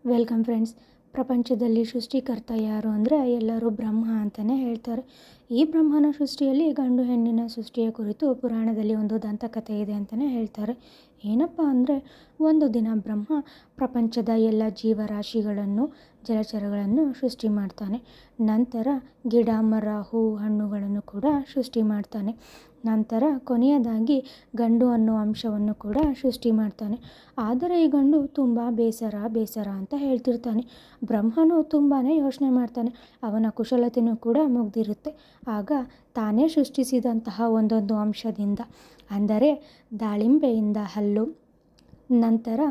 Welcome friends. ಪ್ರಪಂಚದಲ್ಲಿ ಸೃಷ್ಟಿಕರ್ತ ಯಾರು ಅಂದರೆ ಎಲ್ಲರೂ ಬ್ರಹ್ಮ ಅಂತಲೇ ಹೇಳ್ತಾರೆ. ಈ ಬ್ರಹ್ಮನ ಸೃಷ್ಟಿಯಲ್ಲಿ ಗಂಡು ಹೆಣ್ಣಿನ ಸೃಷ್ಟಿಯ ಕುರಿತು ಪುರಾಣದಲ್ಲಿ ಒಂದು ದಂತಕಥೆ ಇದೆ ಅಂತಲೇ ಹೇಳ್ತಾರೆ. ಏನಪ್ಪ ಅಂದರೆ, ಒಂದು ದಿನ ಬ್ರಹ್ಮ ಪ್ರಪಂಚದ ಎಲ್ಲ ಜೀವರಾಶಿಗಳನ್ನು, ಜಲಚರಗಳನ್ನು ಸೃಷ್ಟಿ ಮಾಡ್ತಾನೆ. ನಂತರ ಗಿಡ, ಮರ, ಹೂವು, ಹಣ್ಣುಗಳನ್ನು ಕೂಡ ಸೃಷ್ಟಿ ಮಾಡ್ತಾನೆ. ನಂತರ ಕೊನೆಯದಾಗಿ ಗಂಡು ಅನ್ನೋ ಅಂಶವನ್ನು ಕೂಡ ಸೃಷ್ಟಿ ಮಾಡ್ತಾನೆ. ಆದರೆ ಈ ಗಂಡು ತುಂಬ ಬೇಸರ ಅಂತ ಹೇಳ್ತಿರ್ತಾನೆ. ಬ್ರಹ್ಮನು ತುಂಬಾ ಯೋಚನೆ ಮಾಡ್ತಾನೆ. ಅವನ ಕುಶಲತೆಯೂ ಕೂಡ ಮುಗ್ದಿರುತ್ತೆ. ಆಗ ತಾನೇ ಸೃಷ್ಟಿಸಿದಂತಹ ಒಂದೊಂದು ಅಂಶದಿಂದ, ಅಂದರೆ ದಾಳಿಂಬೆಯಿಂದ ಹಲ್ಲು, ನಂತರ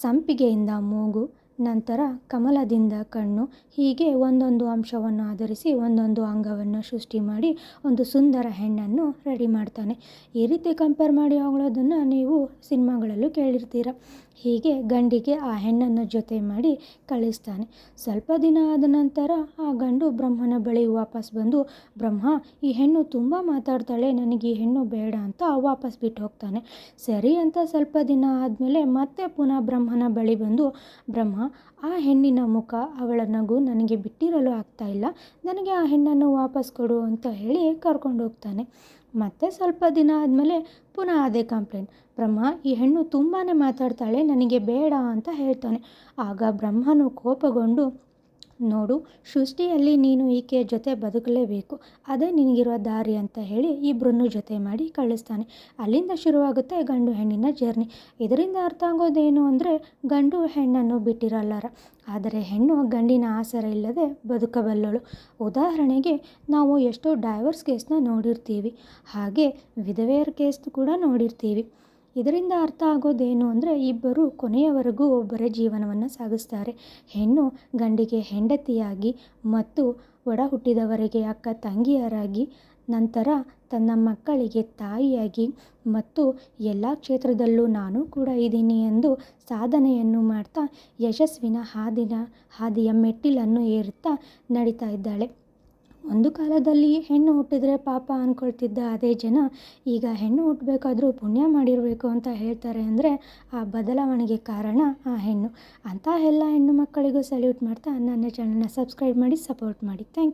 ಸಂಪಿಗೆಯಿಂದ ಮೂಗು, ನಂತರ ಕಮಲದಿಂದ ಕಣ್ಣು, ಹೀಗೆ ಒಂದೊಂದು ಅಂಶವನ್ನು ಆಧರಿಸಿ ಒಂದೊಂದು ಅಂಗವನ್ನು ಸೃಷ್ಟಿ ಮಾಡಿ ಒಂದು ಸುಂದರ ಹೆಣ್ಣನ್ನು ರೆಡಿ ಮಾಡ್ತಾನೆ. ಈ ರೀತಿ ಕಂಪೇರ್ ಮಾಡಿ ಹೊಗಳೋದನ್ನು ನೀವು ಸಿನಿಮಾಗಳಲ್ಲೂ ಕೇಳಿರ್ತೀರ. ಹೀಗೆ ಗಂಡಿಗೆ ಆ ಹೆಣ್ಣನ್ನು ಜೊತೆ ಮಾಡಿ ಕಳಿಸ್ತಾನೆ. ಸ್ವಲ್ಪ ದಿನ ಆದ ನಂತರ ಆ ಗಂಡು ಬ್ರಹ್ಮನ ಬಳಿ ವಾಪಸ್ ಬಂದು, ಬ್ರಹ್ಮ, ಈ ಹೆಣ್ಣು ತುಂಬ ಮಾತಾಡ್ತಾಳೆ, ನನಗೆ ಈ ಹೆಣ್ಣು ಬೇಡ ಅಂತ ವಾಪಸ್ ಬಿಟ್ಟು ಹೋಗ್ತಾನೆ. ಸರಿ ಅಂತ ಸ್ವಲ್ಪ ದಿನ ಆದಮೇಲೆ ಮತ್ತೆ ಪುನಃ ಬ್ರಹ್ಮನ ಬಳಿ ಬಂದು, ಬ್ರಹ್ಮ, ಆ ಹೆಣ್ಣಿನ ಮುಖ, ಅವಳ ನಗು ನನಗೆ ಬಿಟ್ಟಿರಲು ಆಗ್ತಾ ಇಲ್ಲ, ನನಗೆ ಆ ಹೆಣ್ಣನ್ನು ವಾಪಸ್ ಕೊಡು ಅಂತ ಹೇಳಿ ಕರ್ಕೊಂಡು ಹೋಗ್ತಾನೆ. ಮತ್ತೆ ಸ್ವಲ್ಪ ದಿನ ಆದಮೇಲೆ ಪುನಃ ಅದೇ ಕಂಪ್ಲೇಂಟ್, ಬ್ರಹ್ಮ, ಈ ಹೆಣ್ಣು ತುಂಬಾ ಮಾತಾಡ್ತಾಳೆ, ನನಗೆ ಬೇಡ ಅಂತ ಹೇಳ್ತಾನೆ. ಆಗ ಬ್ರಹ್ಮನು ಕೋಪಗೊಂಡು, ನೋಡು, ಸೃಷ್ಟಿಯಲ್ಲಿ ನೀನು ಈಕೆಯ ಜೊತೆ ಬದುಕಲೇಬೇಕು, ಅದೇ ನಿನಗಿರುವ ದಾರಿ ಅಂತ ಹೇಳಿ ಇಬ್ಬರನ್ನು ಜೊತೆ ಮಾಡಿ ಕಳಿಸ್ತಾನೆ. ಅಲ್ಲಿಂದ ಶುರುವಾಗುತ್ತೆ ಗಂಡು ಹೆಣ್ಣಿನ ಜರ್ನಿ. ಇದರಿಂದ ಅರ್ಥ ಆಗೋದೇನು ಅಂದರೆ, ಗಂಡು ಹೆಣ್ಣನ್ನು ಬಿಟ್ಟಿರಲ್ಲಾರ, ಆದರೆ ಹೆಣ್ಣು ಗಂಡಿನ ಆಸರೆ ಇಲ್ಲದೆ ಬದುಕಬಲ್ಲಳು. ಉದಾಹರಣೆಗೆ, ನಾವು ಎಷ್ಟೋ ಡೈವರ್ಸ್ ಕೇಸ್ನ ನೋಡಿರ್ತೀವಿ, ಹಾಗೆ ವಿಧವೆಯರ ಕೇಸ್ ಕೂಡ ನೋಡಿರ್ತೀವಿ. ಇದರಿಂದ ಅರ್ಥ ಆಗೋದೇನು ಅಂದರೆ, ಇಬ್ಬರು ಕೊನೆಯವರೆಗೂ ಒಬ್ಬರೇ ಜೀವನವನ್ನು ಸಾಗಿಸ್ತಾರೆ. ಹೆಣ್ಣು ಗಂಡಿಗೆ ಹೆಂಡತಿಯಾಗಿ ಮತ್ತು ಒಡ ಹುಟ್ಟಿದವರಿಗೆ ಅಕ್ಕ ತಂಗಿಯರಾಗಿ, ನಂತರ ತನ್ನ ಮಕ್ಕಳಿಗೆ ತಾಯಿಯಾಗಿ ಮತ್ತು ಎಲ್ಲ ಕ್ಷೇತ್ರದಲ್ಲೂ ನಾನು ಕೂಡ ಇದ್ದೀನಿ ಎಂದು ಸಾಧನೆಯನ್ನು ಮಾಡ್ತಾ ಯಶಸ್ವಿನ ಹಾದಿಯ ಮೆಟ್ಟಿಲನ್ನು ಏರುತ್ತಾ ನಡೀತಾ ಇದ್ದಾಳೆ. ಒಂದು ಕಾಲದಲ್ಲಿ ಹೆಣ್ಣು ಹುಟ್ಟಿದ್ರೆ ಪಾಪ ಅಂದ್ಕೊಳ್ತಿದ್ದ ಅದೇ ಜನ ಈಗ ಹೆಣ್ಣು ಹುಟ್ಟಬೇಕಾದ್ರೂ ಪುಣ್ಯ ಮಾಡಿರಬೇಕು ಅಂತ ಹೇಳ್ತಾರೆ. ಅಂದರೆ ಆ ಬದಲಾವಣೆಗೆ ಕಾರಣ ಆ ಹೆಣ್ಣು. ಅಂಥ ಎಲ್ಲ ಹೆಣ್ಣು ಮಕ್ಕಳಿಗೂ ಸಲ್ಯೂಟ್ ಮಾಡ್ತಾ ನನ್ನ ಚಾನಲ್ನ ಸಬ್ಸ್ಕ್ರೈಬ್ ಮಾಡಿ, ಸಪೋರ್ಟ್ ಮಾಡಿ. Thank you.